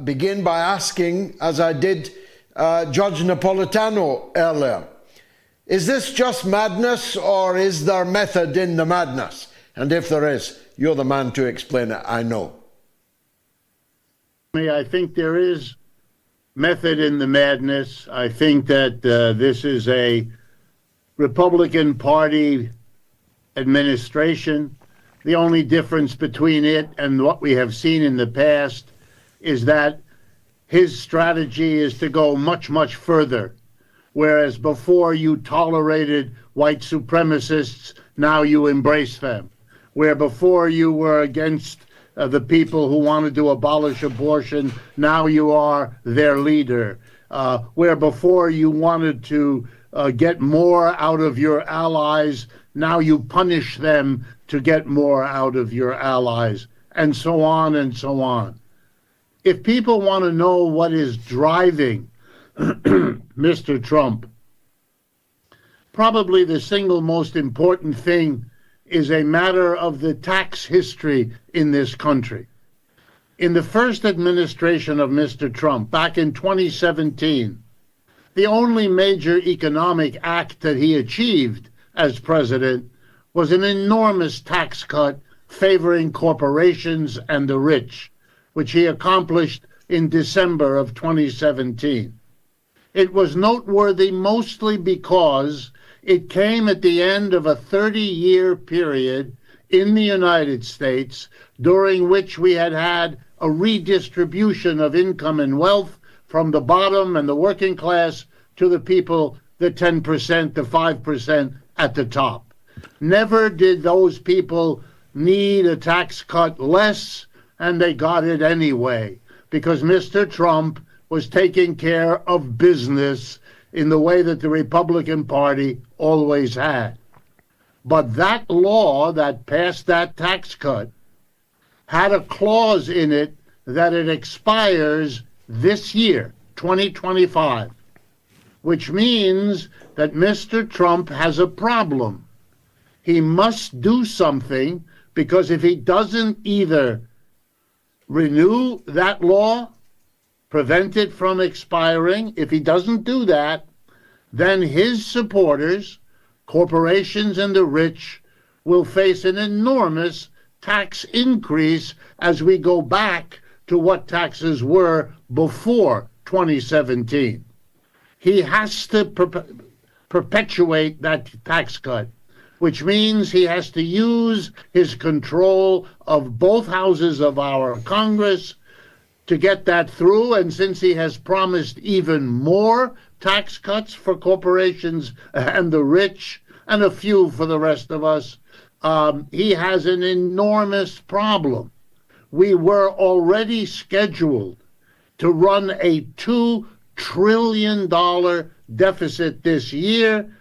begin by asking, as I did Judge Napolitano earlier, is this just madness or is there method in the madness? And if there is, you're the man to explain it, I know. I think there is method in the madness. I think that this is a Republican Party administration. The only difference between it and what we have seen in the past is that his strategy is to go much, much further. Whereas before you tolerated white supremacists, now you embrace them. Where before you were against the people who wanted to abolish abortion, now you are their leader. Where before you wanted to get more out of your allies, now you punish them to get more out of your allies, and so on and so on. If people want to know what is driving Mr. Trump, probably the single most important thing is a matter of the tax history in this country. In the first administration of Mr. Trump, back in 2017, the only major economic act that he achieved as president was an enormous tax cut favoring corporations and the rich, which he accomplished in December of 2017. It was noteworthy mostly because it came at the end of a 30-year period in the United States during which we had had a redistribution of income and wealth from the bottom and the working class to the people, the 10%, the 5% at the top. Never did those people need a tax cut less, and they got it anyway, because Mr. Trump was taking care of business in the way that the Republican Party always had. But that law that passed that tax cut had a clause in it that it expires this year, 2025, which means that Mr. Trump has a problem. He must do something, because if he doesn't either renew that law, prevent it from expiring, if he doesn't do that, then his supporters, corporations and the rich, will face an enormous tax increase as we go back to what taxes were before 2017. He has to perpetuate that tax cut, which means he has to use his control of both houses of our Congress to get that through. And since he has promised even more tax cuts for corporations and the rich, and a few for the rest of us, he has an enormous problem. We were already scheduled to run a $2 trillion deficit this year,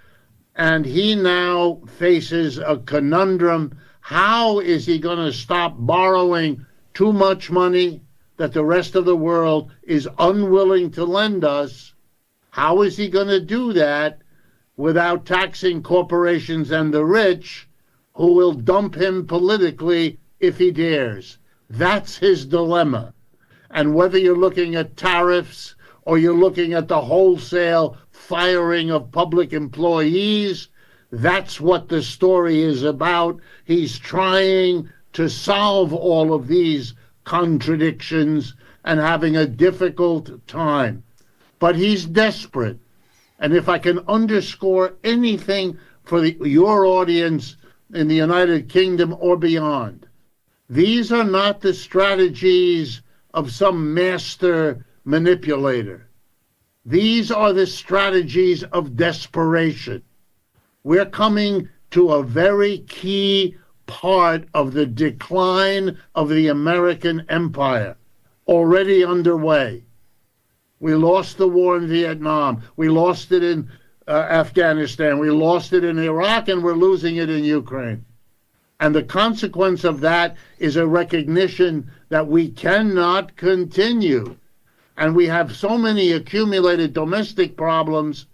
and he now faces a conundrum. How is he going to stop borrowing too much money that the rest of the world is unwilling to lend us? How is he going to do that without taxing corporations and the rich, who will dump him politically if he dares? That's his dilemma. And whether you're looking at tariffs or you're looking at the wholesale firing of public employees, that's what the story is about. He's trying to solve all of these contradictions and having a difficult time. But he's desperate. And if I can underscore anything for your audience in the United Kingdom or beyond, these are not the strategies of some master manipulator. These are the strategies of desperation. We're coming to a very key part of the decline of the American empire, already underway. We lost the war in Vietnam. We lost it in Afghanistan. We lost it in Iraq, and we're losing it in Ukraine. And the consequence of that is a recognition that we cannot continue. And we have so many accumulated domestic problems.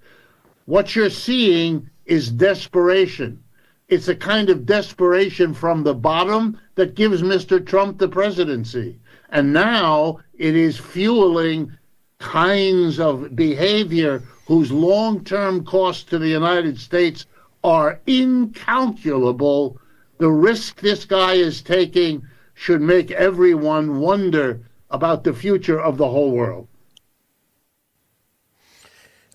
What you're seeing is desperation. It's a kind of desperation from the bottom that gives Mr. Trump the presidency. And now it is fueling kinds of behavior whose long-term costs to the United States are incalculable. The risk this guy is taking should make everyone wonder about the future of the whole world.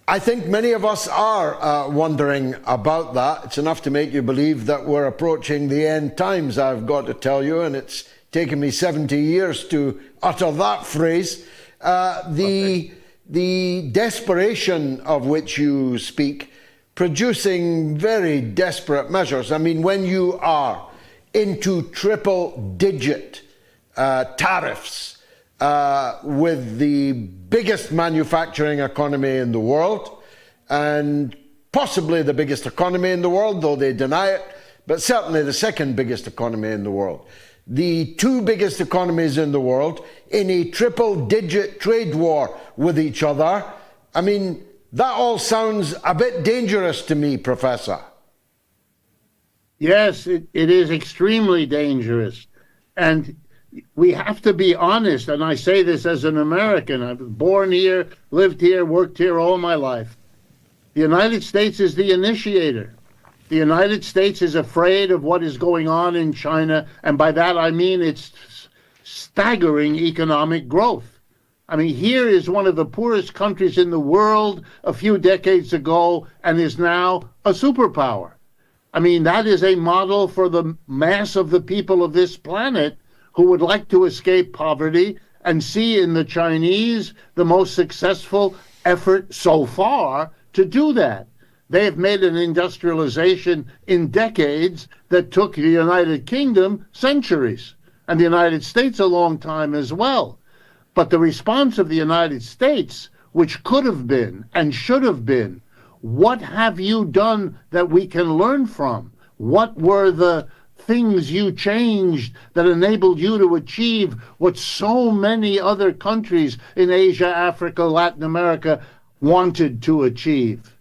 I think many of us are wondering about that. It's enough to make you believe that we're approaching the end times, I've got to tell you, and it's taken me 70 years to utter that phrase. The desperation of which you speak, producing very desperate measures. I mean, when you are into triple-digit tariffs with the biggest manufacturing economy in the world, and possibly the biggest economy in the world, though they deny it, but certainly the second biggest economy in the world. The two biggest economies in the world in a triple-digit trade war with each other. I mean, that all sounds a bit dangerous to me, Professor. Yes, it is extremely dangerous. And we have to be honest, and I say this as an American. I was born here, lived here, worked here all my life. The United States is the initiator. The United States is afraid of what is going on in China, and by that I mean its staggering economic growth. I mean, here is one of the poorest countries in the world a few decades ago and is now a superpower. I mean, that is a model for the mass of the people of this planet who would like to escape poverty and see in the Chinese the most successful effort so far to do that. They have made an industrialization in decades that took the United Kingdom centuries, and the United States a long time as well. But the response of the United States, which could have been and should have been, what have you done that we can learn from? What were the things you changed that enabled you to achieve what so many other countries in Asia, Africa, Latin America wanted to achieve?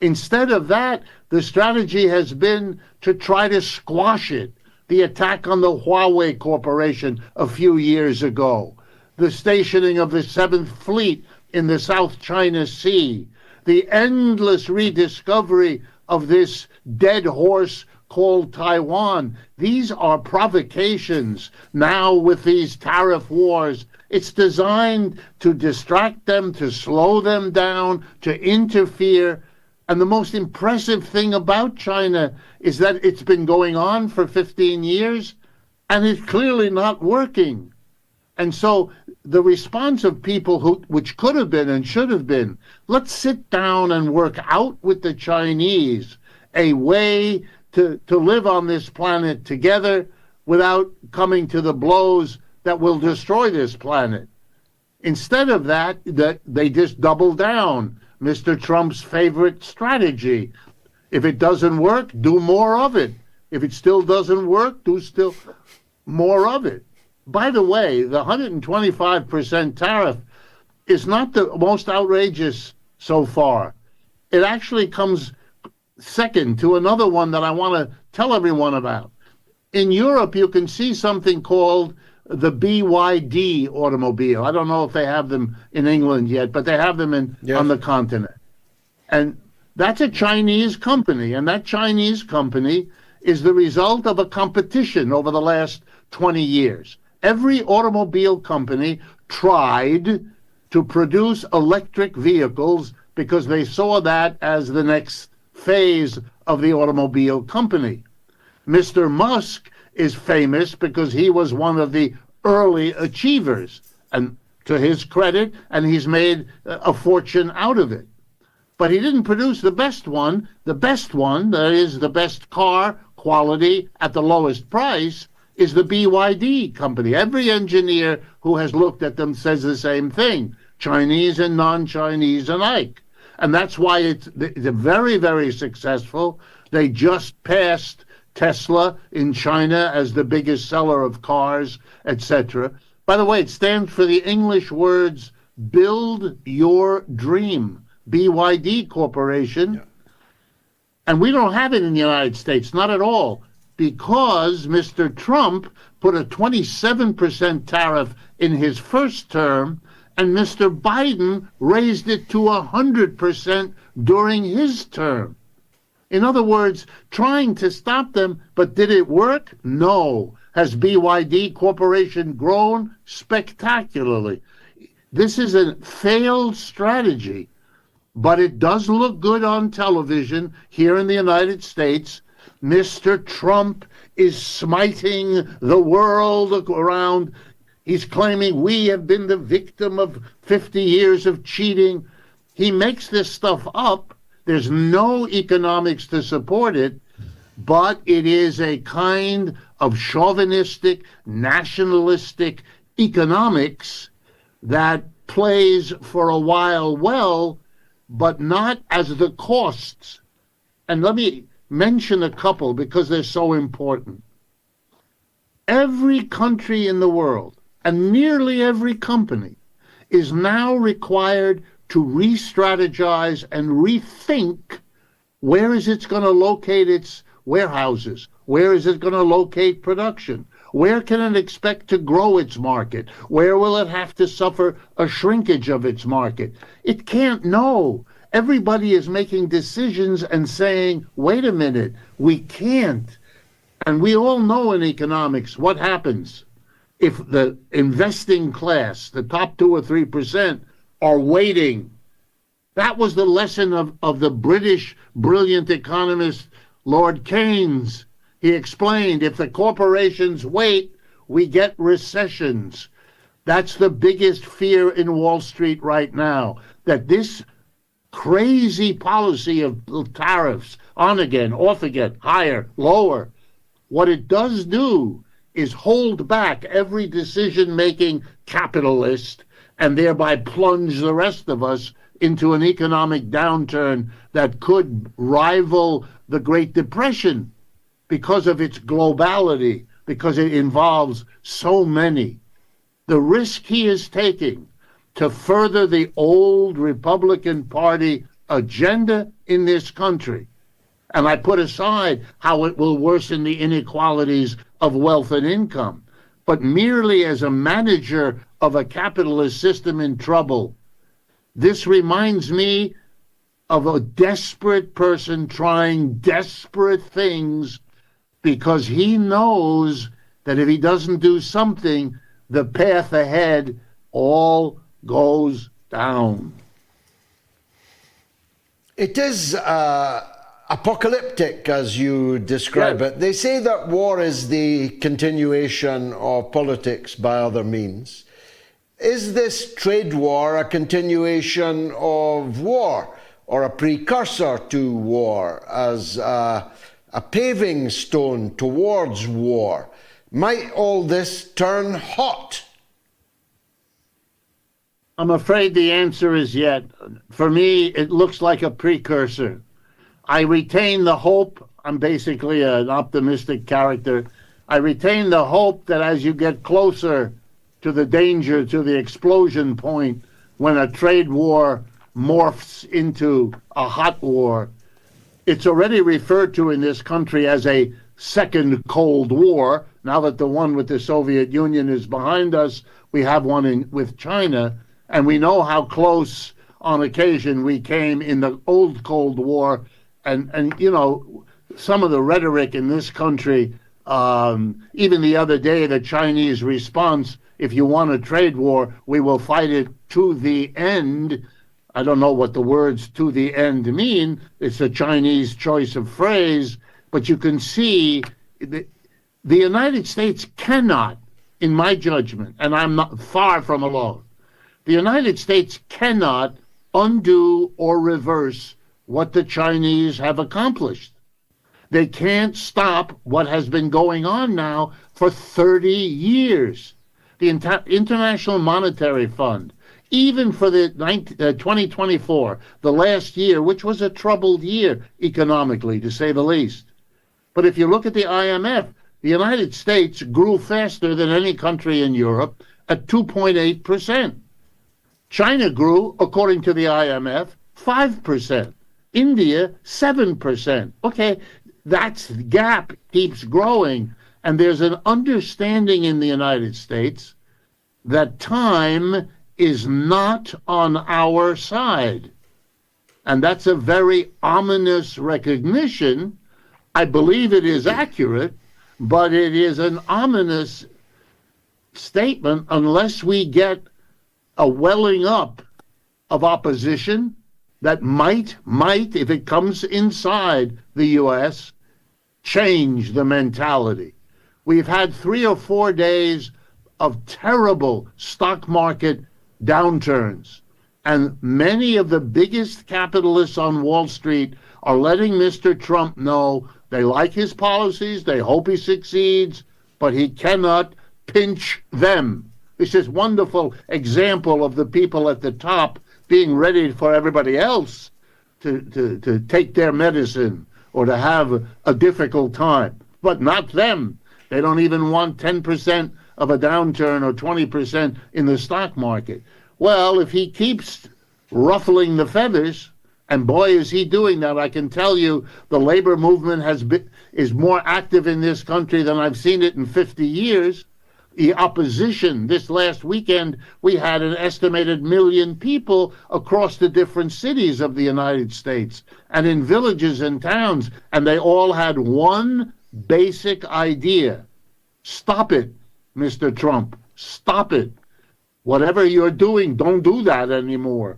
Instead of that, the strategy has been to try to squash it. The attack on the Huawei Corporation a few years ago, the stationing of the 7th Fleet in the South China Sea, the endless rediscovery of this dead horse called Taiwan. These are provocations now with these tariff wars. It's designed to distract them, to slow them down, to interfere. And the most impressive thing about China is that it's been going on for 15 years and it's clearly not working. And so the response of people which could have been and should have been, let's sit down and work out with the Chinese a way to live on this planet together without coming to the blows that will destroy this planet. Instead of that, they just double down. Mr. Trump's favorite strategy. If it doesn't work, do more of it. If it still doesn't work, do still more of it. By the way, the 125% tariff is not the most outrageous so far. It actually comes second to another one that I want to tell everyone about. In Europe, you can see something called the BYD automobile. I don't know if they have them in England yet, but they have them on the continent. And that's a Chinese company, and that Chinese company is the result of a competition over the last 20 years. Every automobile company tried to produce electric vehicles because they saw that as the next phase of the automobile company. Mr. Musk is famous because he was one of the early achievers, and to his credit, and he's made a fortune out of it. But he didn't produce the best one. The best one, that is the best car quality at the lowest price, is the BYD company. Every engineer who has looked at them says the same thing, Chinese and non-Chinese alike. And that's why they're very, very successful. They just passed Tesla in China as the biggest seller of cars, etc. By the way, it stands for the English words, build your dream, BYD Corporation. Yeah. And we don't have it in the United States, not at all. because Mr. Trump put a 27% tariff in his first term, and Mr. Biden raised it to 100% during his term. In other words, trying to stop them, but did it work? No. Has BYD Corporation grown? Spectacularly. This is a failed strategy, but it does look good on television here in the United States. Mr. Trump is smiting the world around. He's claiming we have been the victim of 50 years of cheating. He makes this stuff up. There's no economics to support it, but it is a kind of chauvinistic, nationalistic economics that plays for a while well, but not as the costs. And let me mention a couple because they're so important. Every country in the world and nearly every company is now required to re-strategize and rethink where is it going to locate its warehouses, where is it going to locate production, where can it expect to grow its market, where will it have to suffer a shrinkage of its market. It can't know. Everybody is making decisions and saying, wait a minute, we can't. And we all know in economics what happens if the investing class, the top 2 or 3%, are waiting. That was the lesson of the British brilliant economist Lord Keynes. He explained, if the corporations wait, we get recessions. That's the biggest fear in Wall Street right now, that this crazy policy of tariffs, on again, off again, higher, lower, what it does do is hold back every decision-making capitalist and thereby plunge the rest of us into an economic downturn that could rival the Great Depression because of its globality, because it involves so many. The risk he is taking to further the old Republican Party agenda in this country, and I put aside how it will worsen the inequalities of wealth and income, but merely as a manager of a capitalist system in trouble. This reminds me of a desperate person trying desperate things because he knows that if he doesn't do something, the path ahead all goes down. It is apocalyptic, as you describe it. They say that war is the continuation of politics by other means. Is this trade war a continuation of war, or a precursor to war, as a paving stone towards war? Might all this turn hot? I'm afraid the answer is yet. For me, it looks like a precursor. I retain the hope. I'm basically an optimistic character. I retain the hope that as you get closer to the danger, to the explosion point, when a trade war morphs into a hot war, it's already referred to in this country as a second Cold War. Now that the one with the Soviet Union is behind us, we have one with China, and we know how close on occasion we came in the old Cold War. And you know, some of the rhetoric in this country, even the other day, the Chinese response, if you want a trade war, we will fight it to the end. I don't know what the words to the end mean. It's a Chinese choice of phrase, but you can see the United States cannot, in my judgment, and I'm not far from alone, the United States cannot undo or reverse what the Chinese have accomplished. They can't stop what has been going on now for 30 years. The International Monetary Fund, even for the 2024, the last year, which was a troubled year economically, to say the least. But if you look at the IMF, the United States grew faster than any country in Europe at 2.8%. China grew, according to the IMF, 5%. India, 7%. Okay, that gap keeps growing. And there's an understanding in the United States that time is not on our side. And that's a very ominous recognition. I believe it is accurate, but it is an ominous statement unless we get a welling up of opposition that might, if it comes inside the U.S., change the mentality. We've had 3 or 4 days of terrible stock market downturns, and many of the biggest capitalists on Wall Street are letting Mr. Trump know they like his policies, they hope he succeeds, but he cannot pinch them. It's this wonderful example of the people at the top being ready for everybody else to take their medicine or to have a difficult time, but not them. They don't even want 10% of a downturn or 20% in the stock market. Well, if he keeps ruffling the feathers, and boy, is he doing that. I can tell you the labor movement is more active in this country than I've seen it in 50 years. The opposition, this last weekend, we had an estimated 1 million people across the different cities of the United States and in villages and towns, and they all had one basic idea. Stop it, Mr. Trump. Stop it. Whatever you're doing, don't do that anymore.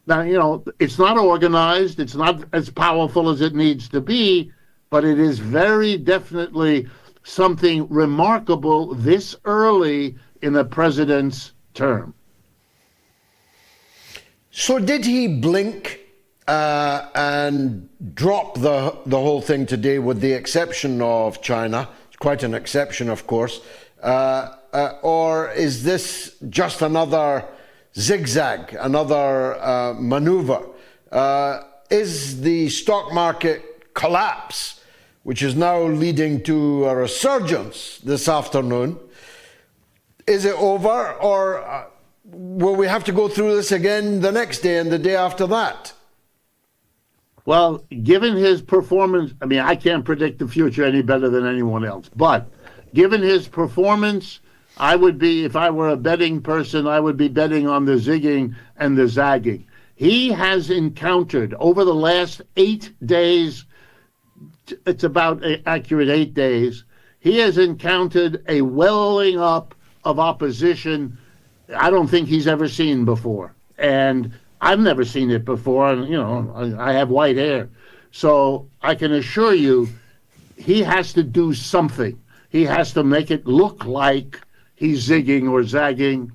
Now, you know, it's not organized, it's not as powerful as it needs to be, but it is very definitely something remarkable this early in a president's term. So did he blink and drop the whole thing today, with the exception of China? Quite an exception, of course. Or is this just another zigzag, another maneuver? Is the stock market collapse, which is now leading to a resurgence this afternoon, is it over, or will we have to go through this again the next day and the day after that? Well, given his performance, I mean, I can't predict the future any better than anyone else, but given his performance, I would be, if I were a betting person, I would be betting on the zigging and the zagging. He has encountered over the last 8 days, it's about accurate 8 days, he has encountered a welling up of opposition I don't think he's ever seen before. And I've never seen it before, and, you know, I have white hair. So I can assure you, he has to do something. He has to make it look like he's zigging or zagging.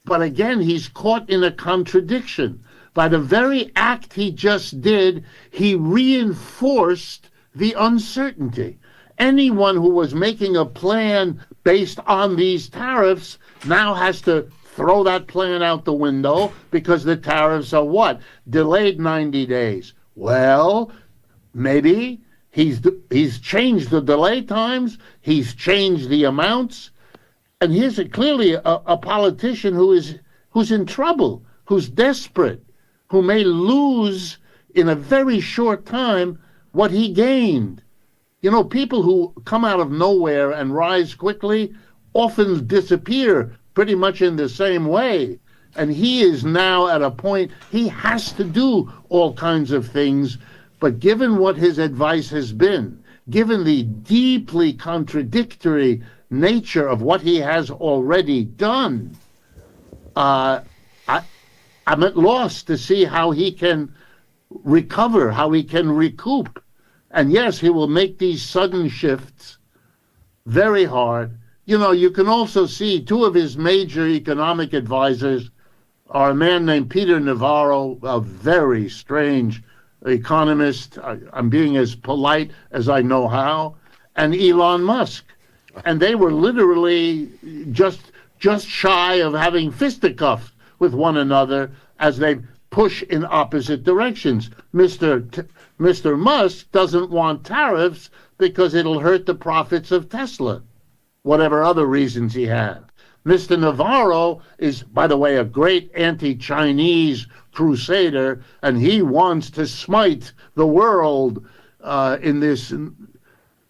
But again, he's caught in a contradiction. By the very act he just did, he reinforced the uncertainty. Anyone who was making a plan based on these tariffs now has to throw that plan out the window because the tariffs are what? Delayed 90 days. Well, maybe he's changed the delay times, he's changed the amounts, and here's clearly a politician who's in trouble, who's desperate, who may lose in a very short time what he gained. You know, people who come out of nowhere and rise quickly often disappear pretty much in the same way. And he is now at a point, he has to do all kinds of things, but given what his advice has been, given the deeply contradictory nature of what he has already done, I'm at loss to see how he can recover, how he can recoup. And yes, he will make these sudden shifts very hard. You know, you can also see two of his major economic advisors are a man named Peter Navarro, a very strange economist. I'm being as polite as I know how, and Elon Musk. And they were literally just shy of having fisticuffs with one another as they push in opposite directions. Mr. Musk doesn't want tariffs because it'll hurt the profits of Tesla, whatever other reasons he has. Mr. Navarro is, by the way, a great anti-Chinese crusader, and he wants to smite the world in this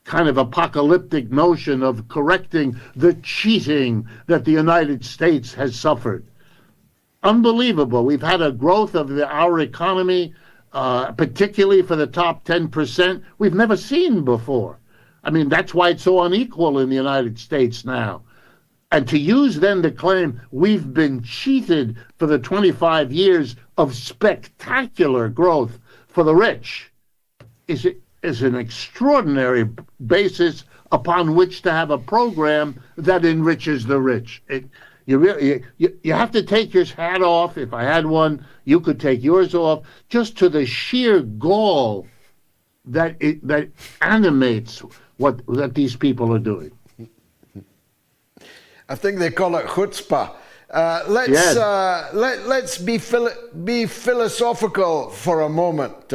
kind of apocalyptic notion of correcting the cheating that the United States has suffered. Unbelievable. We've had a growth of our economy, particularly for the top 10%, we've never seen before. I mean, that's why it's so unequal in the United States now. And to use then the claim we've been cheated for the 25 years of spectacular growth for the rich is an extraordinary basis upon which to have a program that enriches the rich. You have to take your hat off. If I had one, you could take yours off, just to the sheer gall that animates what these people are doing. I think they call it chutzpah. Let's be philosophical for a moment,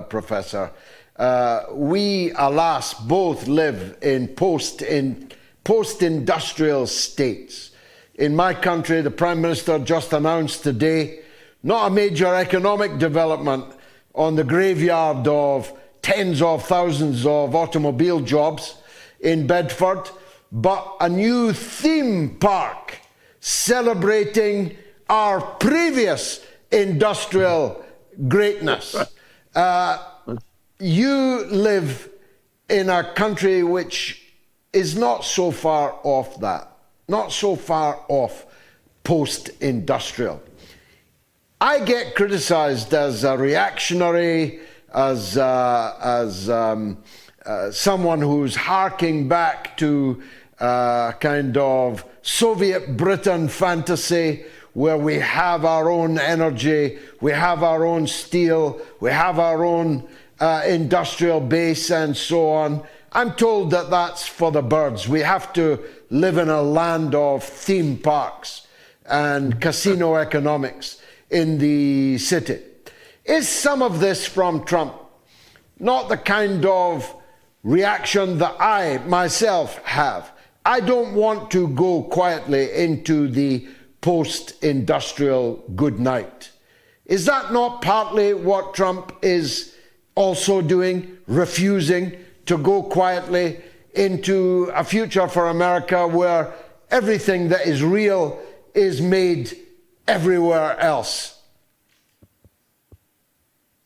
Professor. We, alas, both live in post-industrial states. In my country, the Prime Minister just announced today, not a major economic development on the graveyard of tens of thousands of automobile jobs in Bedford, but a new theme park celebrating our previous industrial greatness. You live in a country which is not so far off that, not so far off post-industrial. I get criticized as a reactionary, as someone who's harking back to kind of Soviet Britain fantasy, where we have our own energy, we have our own steel, we have our own industrial base and so on. I'm told that that's for the birds. We have to live in a land of theme parks and casino economics in the city. Is some of this from Trump not the kind of reaction that I myself have? I don't want to go quietly into the post-industrial good night. Is that not partly what Trump is also doing, refusing to go quietly into a future for America where everything that is real is made everywhere else?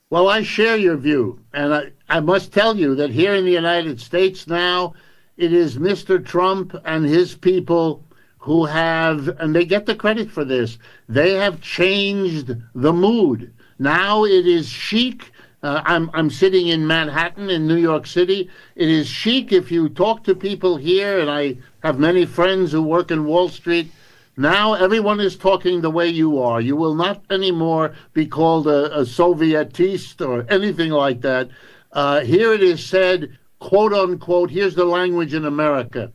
Well, I share your view, and I must tell you that here in the United States now, it is Mr. Trump and his people who have, and they get the credit for this, they have changed the mood. Now it is chic. I'm sitting in Manhattan in New York City. It is chic if you talk to people here, and I have many friends who work in Wall Street. Now everyone is talking the way you are. You will not anymore be called a Sovietist or anything like that. Here it is said, quote unquote, here's the language in America.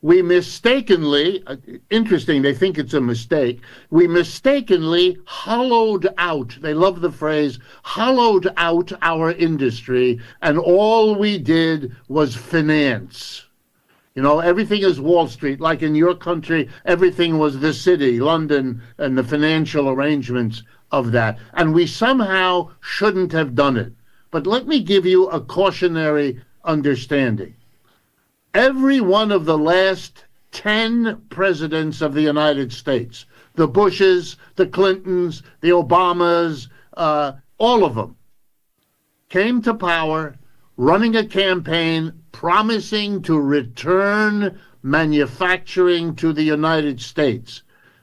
We mistakenly, interesting, they think it's a mistake, we mistakenly hollowed out, they love the phrase, hollowed out our industry, and all we did was finance. You know, everything is Wall Street. Like in your country, everything was the city, London, and the financial arrangements of that. And we somehow shouldn't have done it. But let me give you a cautionary understanding. Every one of the last 10 presidents of the United States, the Bushes, the Clintons, the Obamas, all of them, came to power running a campaign promising to return manufacturing to the United States,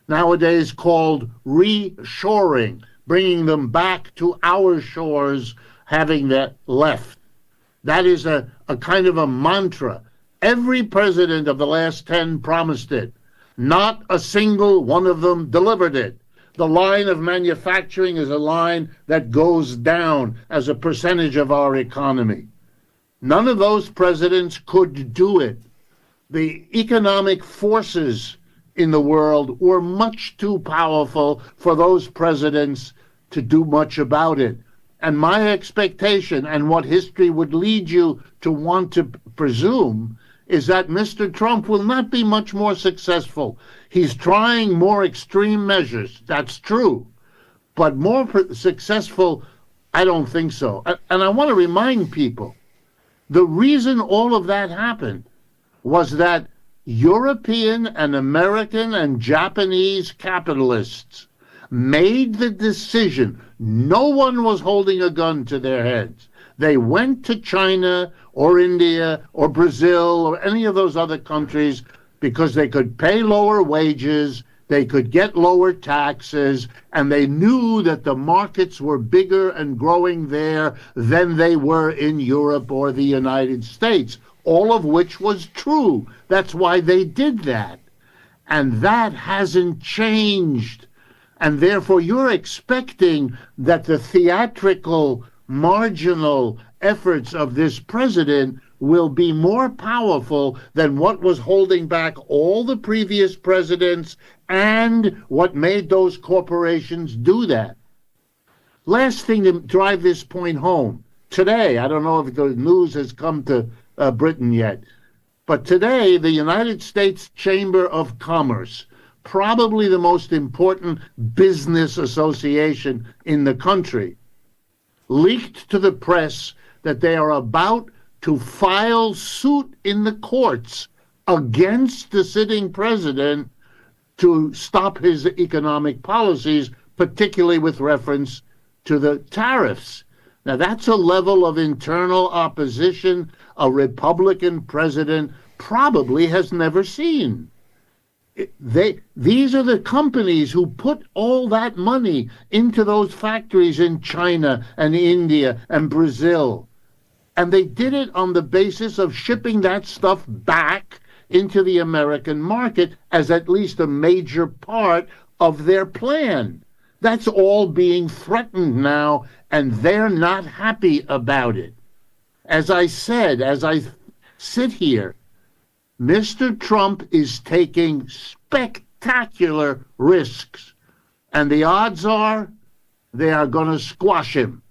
nowadays called reshoring, bringing them back to our shores, having that left. That is a kind of a mantra. Every president of the last 10 promised it. Not a single one of them delivered it. The line of manufacturing is a line that goes down as a percentage of our economy. None of those presidents could do it. The economic forces in the world were much too powerful for those presidents to do much about it. And my expectation, and what history would lead you to want to presume, is that Mr. Trump will not be much more successful. He's trying more extreme measures, that's true. But more successful, I don't think so. And I want to remind people The reason all of that happened was that European and American and Japanese capitalists made the decision. No one was holding a gun to their heads. They went to China or India or Brazil or any of those other countries because they could pay lower wages, they could get lower taxes, and they knew that the markets were bigger and growing there than they were in Europe or the United States, all of which was true. That's why they did that. And that hasn't changed. And therefore, you're expecting that the theatrical, marginal efforts of this president will be more powerful than what was holding back all the previous presidents and what made those corporations do that. Last thing to drive this point home. Today, I don't know if the news has come to Britain yet, but today the United States Chamber of Commerce, probably the most important business association in the country, leaked to the press that they are about to file suit in the courts against the sitting president to stop his economic policies, particularly with reference to the tariffs. Now, that's a level of internal opposition a Republican president probably has never seen. These are the companies who put all that money into those factories in China and India and Brazil. And they did it on the basis of shipping that stuff back into the American market as at least a major part of their plan. That's all being threatened now, and they're not happy about it. As I said, as I sit here, Mr. Trump is taking spectacular risks, and the odds are they are going to squash him.